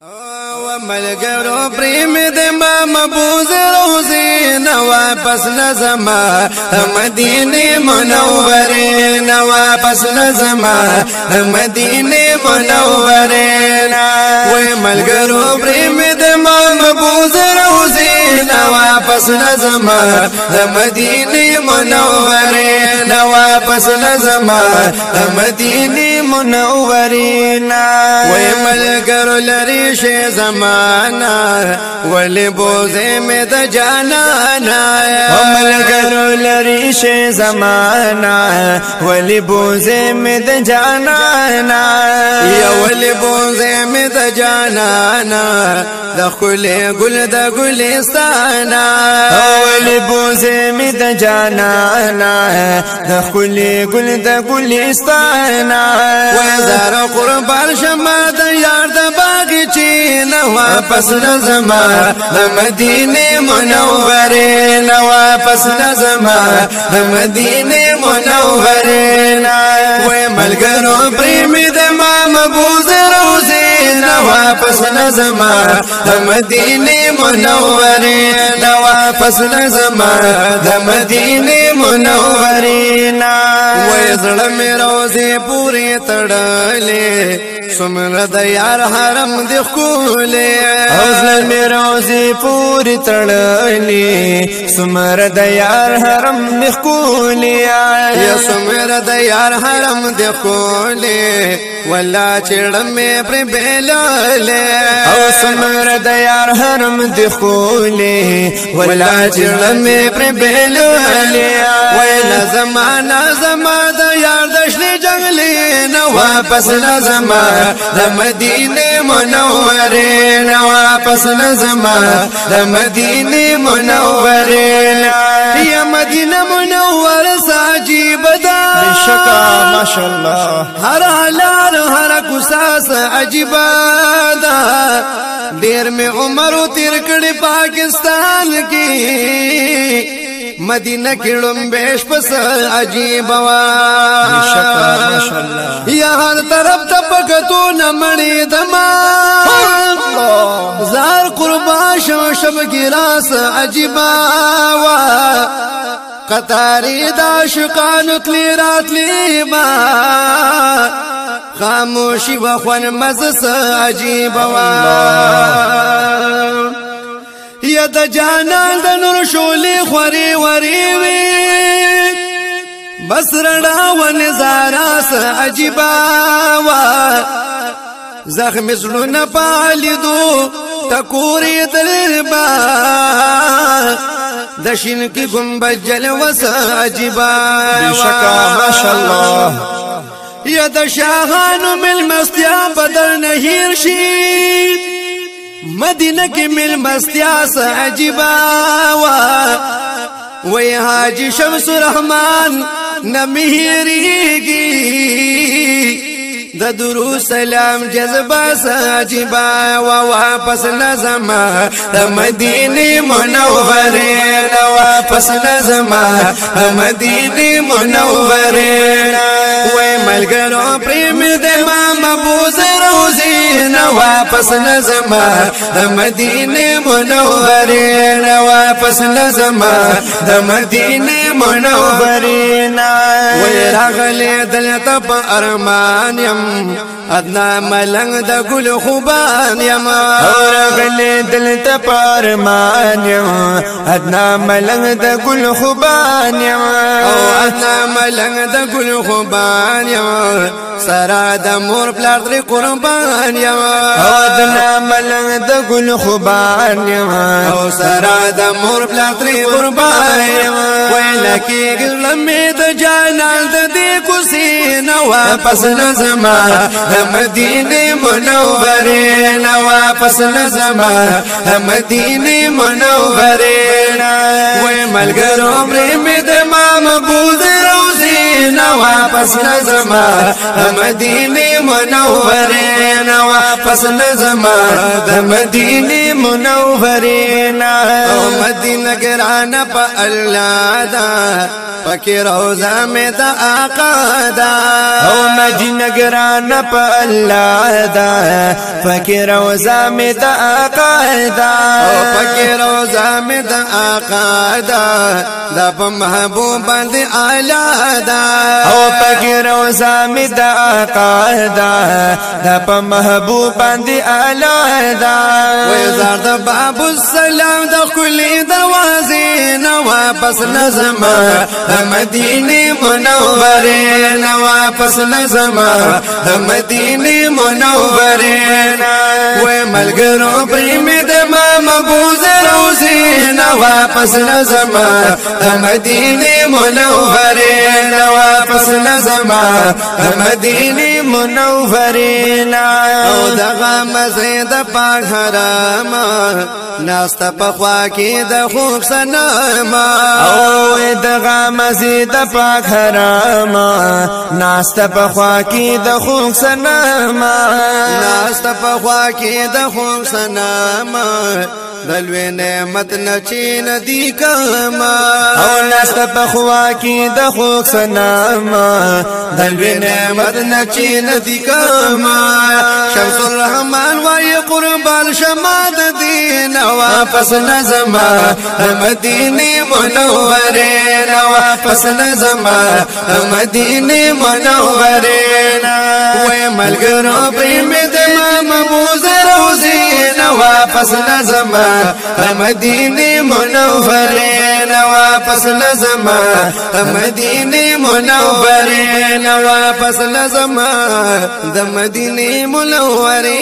ملګرو پریم د ما مبوز روزي نو واپس نظم مدینه منوره نو واپس نظم مدینه منوره وای ملګرو پریم د ما مبوز روزي نو واپس نظم مدینه منوره نو واپس نظم مدینه منوره وای ملګرو لری شه زمانہ ولی بوزے میں د جانانا ملګرو لری شه زمانہ ولی بوزے میں د جانانا یا ولی بوزے میں د جانانا دخل گل د گلستانا ولی بوزے میں د جانانا دخل گل د گلستانا وزار قربان شمع د یار د باغچې نو واپس نظم مدینه منوره نو واپس نظم مدینه منوره وای ملګرو پریم د ما مبوز روزي نو واپس نظم مدینه منوره نو واپس نظم مدینه منوره وای زړه مې روزي پوری تړلې سمر د یار حرم دی خولې اوزل می روزي پوری تړلې سمر د یار حرم دی خولې یا سمر د یار حرم دی خولې ولا چړم می پر بیللې او سمر د یار حرم دی خولې ولا چړم می پر بیللې وای زمانہ زما د یار دشنی جنگلی نو واپس نظم د مدینه منوره نو واپس نظم د مدینه منوره یا مدینه منوره ساجیب دا بشکا ماشاءالله هر حلال هر کوساس عجیب دا ډیر می عمر تیر کړي پاکستان کې مدینہ کړم بیش پس عجیب وا بشکا ماشاءالله یا هر طرف ته پکتو نمړې دما زار قربان شب ګراس عجیب وا قطاری د عاشقانو تلی راتلی ما خاموشي وخون مزس عجیب وا یا د جانان د نور شولې خوري وري وي بس رڼا و نظاره س عجيبه وا زخم زړونه پالیدو ټکورې تلبا د شین کی ګمبد جلوه س عجيبه بشکا ماشاءالله یا د شاهانو مل مستیا بدل نه هیر شي مدینہ کی مل مستیاس عجیبا وی حاجی شمس الرحمن نمیریگی د درو سلام جذباس عجیبا واپس نظم د مدینه منوره واپس نظم مدینه منوره وی ملګرو پریم د ما مبوز روزي نو واپس نظم مدینه منوره واپس نظم د مدینه منوره وی راغله دلته په ارمان يم ادنا ملنګ د ګل خوبان يم راغله دلته په ارمان يم ادنا ملنګ د ګل خوبان يم ادنا ملنګ د ګل خوبان يم سرا د مور پلار در قربان یم ادنا ملنګ د ګل خوبان یم او سرا د مور پلار در قربان یم ویل کی ګلمه د جانان د دې کوسي نو واپس نظم مدینه منوره نو واپس نظم مدینه منوره وای ملګرو عمر می د ما مبوز روزي زینا واپس نظما مدینه منوره واپس نظما مدینه منوره مدینه ګرانه په الله دا پکې روزه مې د آقا دا او مدینه ګرانه په الله دا پکې روزه مې د آقا دا او پکې روزه مې د آقا دا په محبوب باندې اعلی دا او پکې روزه مې د آقا دا په محبوب باندې اعلی دا وې زار د باب السلام د کلی دروازې نو واپس نظما مدینه منوره نو واپس نظما مدینه منوره وې ملګرو پرې د محبوب روزي نو واپس نظما مدینه منوره نو واپس نظما مدینه منوره او دغه مزید پاک حرام ناستا پخوا کې د خوب سنما او دغه مزید پاک حرام ناستا پخوا کې د خوب سنما ناستا پخوا کې د خوب سنما دلوی نعمت نچین دی کما او ناستا پخوا کې د خوب سنما دلوی نعمت نچین دی کما شمس الرحمن وای قربان شماد دین واپس نظما مدینه منوره واپس نظما مدینه منوره وای ملګرو پریم د محبوب روزي واپس نظما مدینه منوره واپس نظما مدینه منوره واپس نظما د مدینه منوره